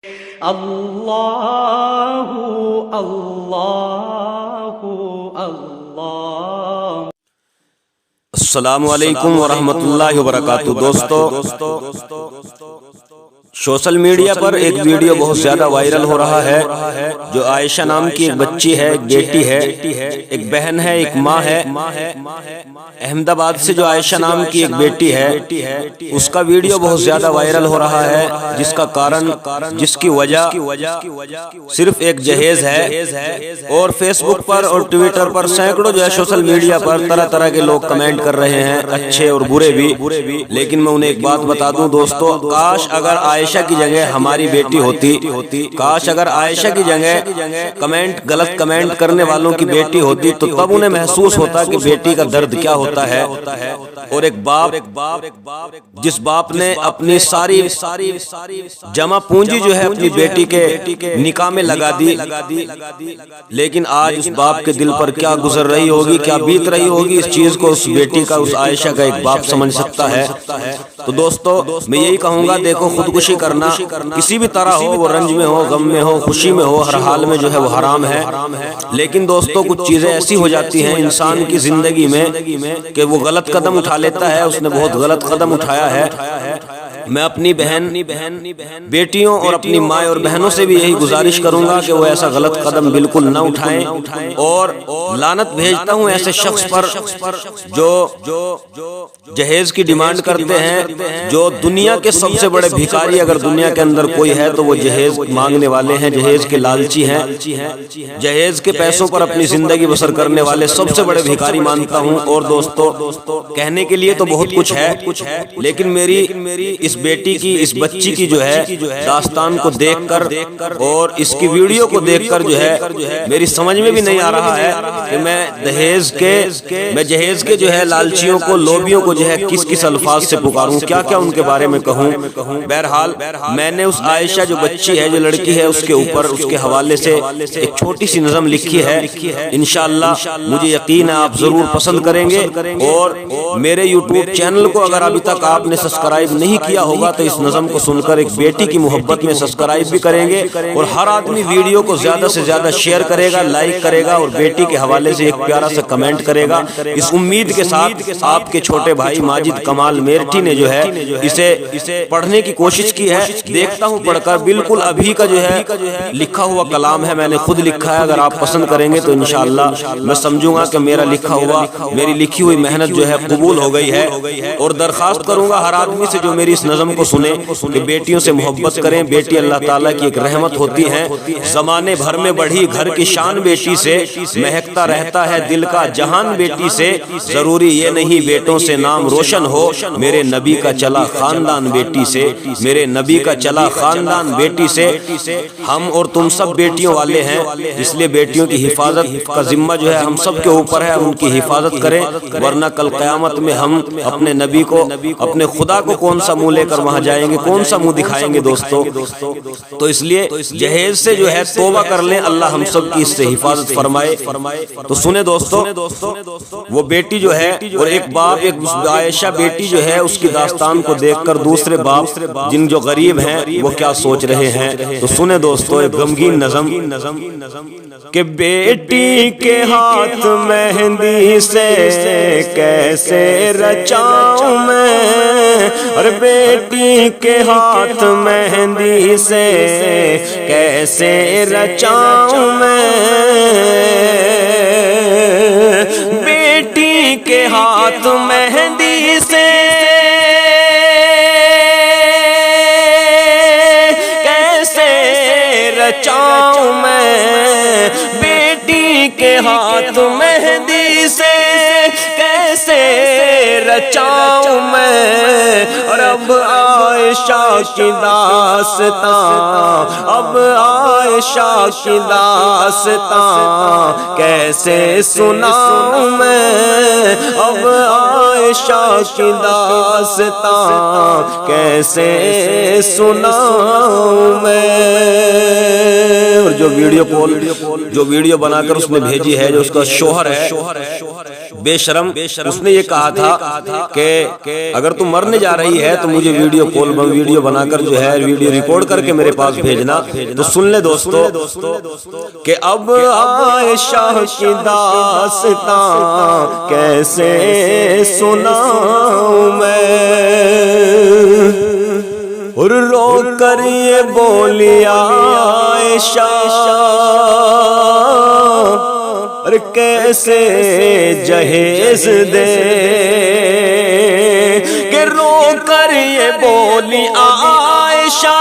اللہ اللہ اللہ۔ السلام علیکم ورحمۃ اللہ وبرکاتہ۔ دوستو، سوشل میڈیا پر ایک ویڈیو بہت زیادہ وائرل ہو رہا ہے، جو عائشہ نام کی ایک بچی ہے، ایک بیٹی ہے، ایک بہن ہے، ایک ماں ہے۔ احمد آباد سے جو عائشہ نام کی ایک بیٹی ہے، اس کا ویڈیو بہت زیادہ وائرل ہو رہا ہے، جس کا کارن، جس کی وجہ صرف ایک جہیز ہے۔ اور فیس بک پر اور ٹویٹر پر سینکڑوں جو ہے سوشل میڈیا پر طرح طرح کے لوگ کمنٹ کر رہے ہیں، اچھے اور برے بھی۔ لیکن میں انہیں ایک بات بتا دوں دوستو، کاش اگر عائشہ کی جگہ ہماری بیٹی ہوتی، کاش اگر عائشہ کی جگہ غلط کمنٹ کرنے والوں کی بیٹی ہوتی، تو تب انہیں محسوس ہوتا کہ بیٹی کا درد کیا ہوتا ہے۔ اور ایک باپ، جس باپ نے اپنی ساری جمع پونجی جو ہے اپنی بیٹی کے نکاح میں لگا دی، لیکن آج اس باپ کے دل پر کیا گزر رہی ہوگی، کیا بیت رہی ہوگی، اس چیز کو اس بیٹی کا، اس عائشہ کا ایک باپ سمجھ سکتا ہے۔ تو دوستو، میں یہی کہوں گا، دیکھو خودکشی کرنا کسی بھی طرح ہو، وہ رنج میں ہو، غم میں ہو، خوشی میں ہو، ہر حال میں جو ہے وہ حرام ہے۔ لیکن دوستو، کچھ چیزیں ایسی ہو جاتی ہیں انسان کی زندگی میں کہ وہ غلط قدم اٹھا لیتا ہے، اس نے بہت غلط قدم اٹھایا ہے۔ میں اپنی بہن بیٹیوں اور اپنی ماں اور بہنوں سے بھی یہی گزارش کروں گا کہ وہ ایسا غلط قدم بالکل نہ اٹھائیں، اور لعنت بھیجتا ہوں ایسے شخص پر جو جہیز کی ڈیمانڈ کرتے ہیں۔ جو دنیا کے سب سے بڑے بھکاری اگر دنیا کے اندر کوئی ہے تو وہ جہیز مانگنے والے ہیں، جہیز کے لالچی ہیں، جہیز کے پیسوں پر اپنی زندگی بسر کرنے والے سب سے بڑے بھکاری مانتا ہوں۔ اور دوستو، کہنے کے لیے تو بہت کچھ ہے، لیکن میری اس بیٹی کی، اس بچی کی جو ہے داستان کو دیکھ کر اور اس کی ویڈیو کو دیکھ کر جو ہے میری سمجھ میں بھی نہیں آ رہا ہے کہ میں جہیز کے جو ہے لالچیوں کو، لوبیوں کو جو ہے کس کس الفاظ سے پکاروں، کیا کیا ان کے بارے میں کہوں۔ بہرحال میں نے اس عائشہ جو بچی ہے، جو لڑکی ہے، اس کے اوپر، اس کے حوالے سے ایک چھوٹی سی نظم لکھی ہے۔ انشاءاللہ مجھے یقین ہے آپ ضرور پسند کریں گے، اور میرے یوٹیوب چینل کو اگر ابھی تک آپ نے سبسکرائب نہیں کیا ہوگا تو اس نظم کو سن کر ایک بیٹی کی محبت میں سبسکرائب بھی کریں گے، اور ہر آدمی ویڈیو کو زیادہ سے زیادہ شیئر کرے گا، لائک کرے گا، اور بیٹی کے حوالے سے ایک پیارا سا کمنٹ کرے گا، اس امید کے ساتھ آپ کے چھوٹے بھائی ماجد کمال میرٹھی نے جو ہے اسے پڑھنے کی کوشش کی ہے۔ دیکھتا ہوں پڑھ کر، بالکل ابھی کا جو ہے لکھا ہوا کلام ہے، میں نے خود لکھا ہے۔ اگر آپ پسند کریں گے تو انشاءاللہ میں سمجھوں گا کہ میرا لکھا ہوا، میری لکھی ہوئی محنت جو ہے قبول ہو گئی ہے، اور درخواست کروں گا ہر آدمی سے جو میری اس نظم کو سنے کہ بیٹیوں سے محبت کریں۔ بیٹی اللہ تعالیٰ کی ایک رحمت ہوتی ہے، زمانے بھر میں بڑھی گھر کی شان بیٹی سے، مہکتا رہتا ہے دل کا جہان بیٹی سے، ضروری یہ نہیں بیٹوں سے نام روشن ہو، میرے نبی کا چلا خاندان بیٹی سے، میرے نبی کا چلا خاندان بیٹی سے۔ ہم اور تم سب بیٹیوں والے ہیں، اس لیے بیٹیوں کی حفاظت کا ذمہ جو ہے ہم سب کے اوپر ہے، ان کی حفاظت کریں، ورنہ کل قیامت میں ہم اپنے نبی کو، اپنے خدا کو کون سا منہ لے کر وہاں جائیں گے، کون سا منہ دکھائیں گے دوستو۔ تو اس لیے جہیز سے جو ہے توبہ کر لیں، اللہ ہم سب کی اس سے حفاظت فرمائے۔ تو سنیں دوستو، وہ بیٹی جو ہے، اور ایک باپ، ایک عائشہ بیٹی جو ہے، اس کی داستان کو دیکھ کر دوسرے باپ جن جو غریب ہیں وہ کیا سوچ رہے ہیں۔ تو سنیں دوستو ایک غمگین نظم کہ بیٹی کے ہاتھ مہندی سے کیسے رچاؤں میں، اور بیٹی کے ہاتھ مہندی سے کیسے رچاؤں میں، بیٹی کے ہاتھ مہندی سے کیسے رچاؤں میں، بیٹی کے ہاتھ مہندی سے کیسے رچاؤں میں، اور اب عائشہ کی داستان، اب عائشہ کی داستان کیسے سناؤں میں، اب عائشہ کی داستان کیسے سناؤں میں۔ اور جو ویڈیو بنا کر اس نے بھیجی ہے، جو اس کا شوہر ہے، بے شرم اس نے یہ کہا تھا کہ اگر تم مرنے جا رہی ہے تو مجھے ویڈیو بنا کر جو ہے ویڈیو ریکارڈ کر کے میرے پاس بھیجنا۔ تو سن لے دوستو کہ اب عائشہ کی داستان کیسے سناؤں میں، اور رو کر یہ بولی عائشہ اور کیسے جہیز دے، کہ رو کر یہ بولی عائشہ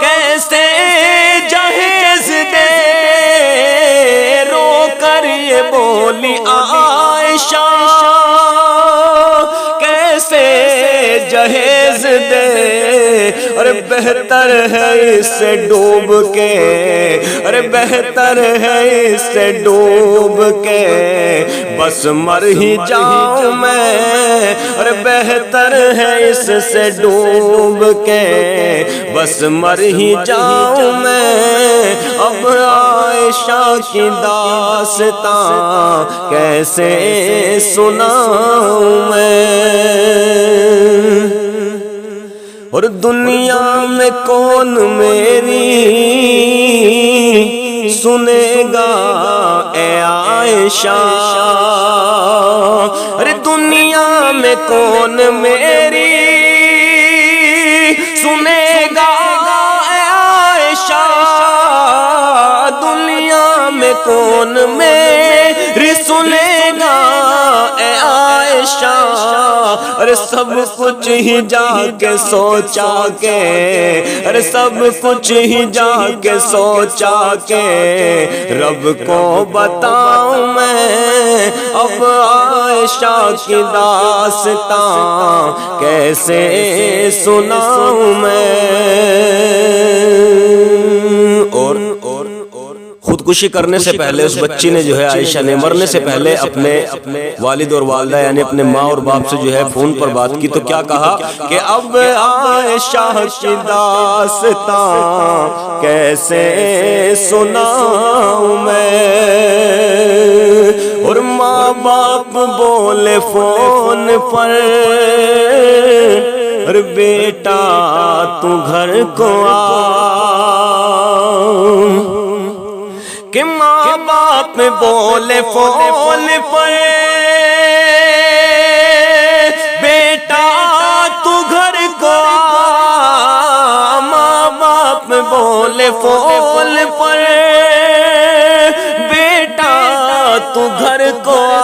کیسے جہیز دے، رو کر یہ بولی عائشہ کیسے جہیز دے، اور بہتر ہے اس سے ڈوب کے، ارے بہتر ہے اس سے ڈوب کے بس مر ہی جاؤں میں، اور بہتر ہے اس سے ڈوب کے بس مر ہی جاؤں میں۔ اب عائشہ کی داستان کیسے سناؤں میں، اور دنیا میں کون میری سنے گا اے عائشہ، ارے دنیا میں کون میری سنے گا اے عائشہ، دنیا میں کون میری سنے گا اے عائشہ، ارے سب کچھ ہی جا کے سوچا کے، ارے سب کچھ ہی جا کے سوچا کے رب کو بتاؤں میں، اب عائشہ کی داستان کیسے سناؤں میں۔ اور خودکشی کرنے سے پہلے اس بچی نے جو ہے عائشہ نے مرنے سے پہلے اپنے والد اور والدہ یعنی اپنے ماں اور باپ سے جو ہے فون پر بات کی، تو کیا کہا کہ اب عائشہ کی داستان کیسے سناؤں میں، اور ماں باپ بولے فون پر اور بیٹا تو گھر کو آ، کہ ماں باپ بولے فون پر بیٹا تو گھر کو آ، ماں باپ بولے فون پر بیٹا تو گھر کو آ،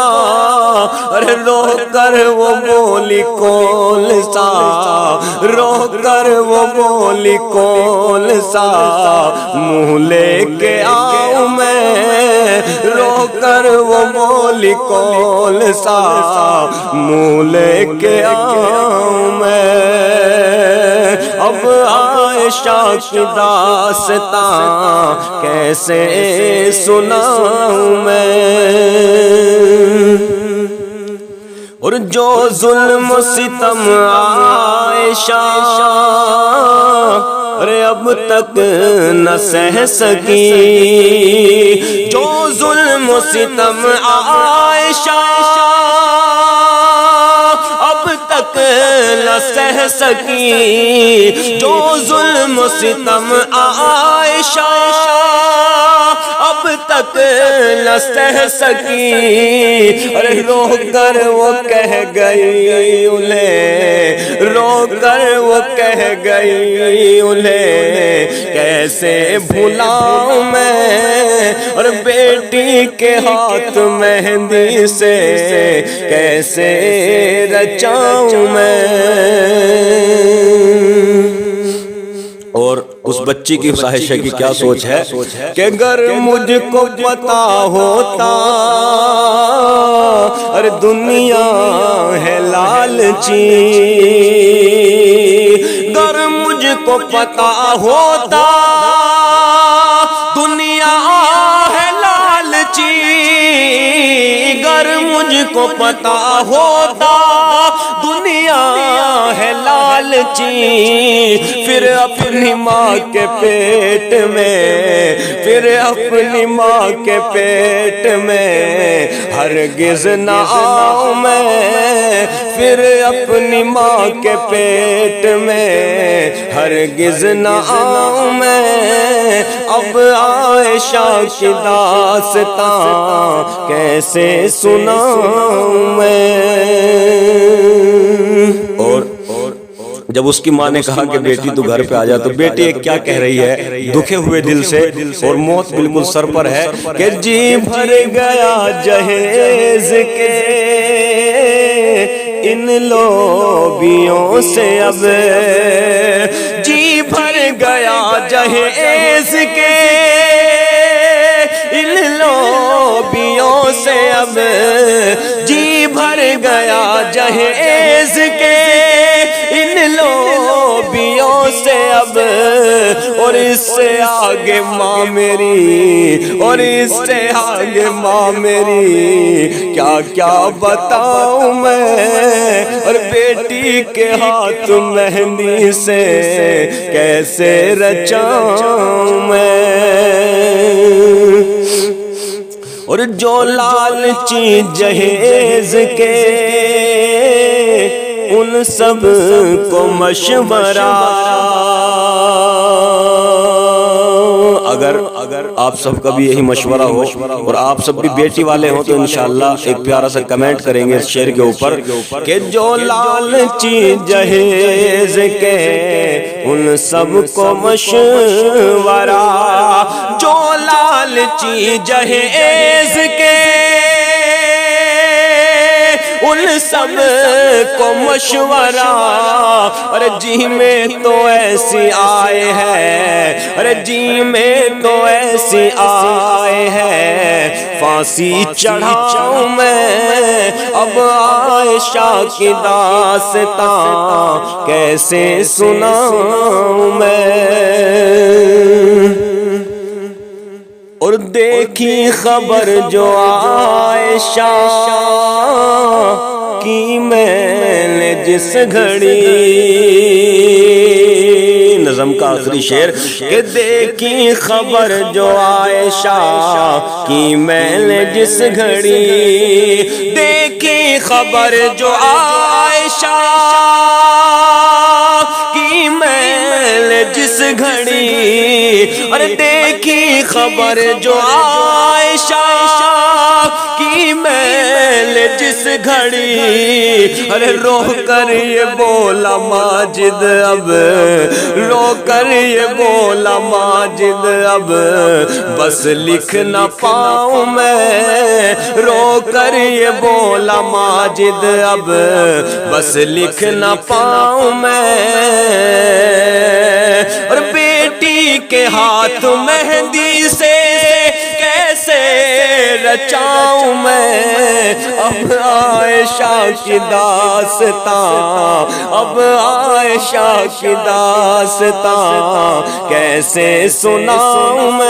اور رو کر وہ بولی کون سا، رو کر وہ بولی کون سا منہ لے کے آؤں میں، رو کر وہ بولی کون سا منہ لے کے آؤں میں۔ اب عائشہ کی داستان کیسے سناؤں میں، اور جو ظلم و ستم عائشہ ارے اب تک نہ سہ سکی، جو ظلم و ستم عائشہ اب تک نہ سہ سکی، جو ظلم و ستم عائشہ اب تک نہ سہ سکی، ارے رو کر وہ کہہ گئی انہیں، رو کر وہ کہہ گئی انہیں کیسے بھلاؤں میں، اور بیٹی کے ہاتھ مہندی سے کیسے رچاؤں میں۔ اور اس بچی کی خواہش کی کیا سوچ ہے کہ اگر مجھ کو پتا ہوتا اور دنیا ہے لالچی، اگر مجھ کو پتا ہوتا دنیا ہے لالچی، اگر مجھ کو پتا ہوتا دنیا ہے لالچی، پھر اپنی ماں کے پیٹ میں، پھر اپنی ماں کے پیٹ میں ہرگز نہ آؤں میں، پھر اپنی ماں کے پیٹ میں ہرگز نہ آؤں میں۔ اب عائشہ کی داستان کیسے سناؤں میں؟ اور جب اس کی ماں نے کہا کہ بیٹی تو گھر پہ آ جا، تو بیٹی کیا کہہ رہی ہے دکھے ہوئے دل سے، اور موت بالکل سر پر ہے کہ جی بھر گیا جہیز کے ان لوبیوں سے، اب جی بھر گیا جہیز کے ان لوبیوں سے، اب جی بھر گیا جہیز کے ان لوبیوں سے، اب اور اس سے آگے ماں میری، اور اس سے آگے ماں میری کیا کیا بتاؤں میں، اور بیٹی کے ہاتھ مہندی سے کیسے رچاؤں میں۔ اور جو لالچی جہیز کے ان سب کو مشورہ، اگر آپ سب کا بھی یہی مشورہ ہو اور آپ سب بھی بیٹی والے ہوں تو انشاءاللہ ایک پیارا سا کمنٹ کریں گے اس شعر کے اوپر کہ جو لالچی جہیز کے ان سب کو مشورہ، جو لالچی جہیز کے ان سب کو مشورہ، ارے جی میں تو ایسی آئے ہے، ارے جی میں تو ایسی آئے ہے پھانسی چڑھاؤں میں۔ اب عائشہ کی داستان کیسے سناؤں میں؟ اور دیکھی خبر جو عائشہ کی میں نے جس گھڑی، نظم کا آخری شعر کہ دیکھی خبر جو عائشہ کی میں نے جس گھڑی، دیکھی خبر جو عائشہ کی میں نے جس گھڑی، اور دیکھی خبر جو عائشہ کی میں نے جس گھڑی، ارے رو کر یہ بولا ماجد اب، رو کر یہ بولا ماجد اب بس لکھ نہ پاؤں میں، رو کر یہ بولا ماجد اب بس لکھ نہ پاؤں میں۔ اور بیٹی کے ہاتھ مہندی سے کیسے رچاؤں میں؟ اب عائشہ کی داستان، اب عائشہ کی داستان کیسے سناؤں میں؟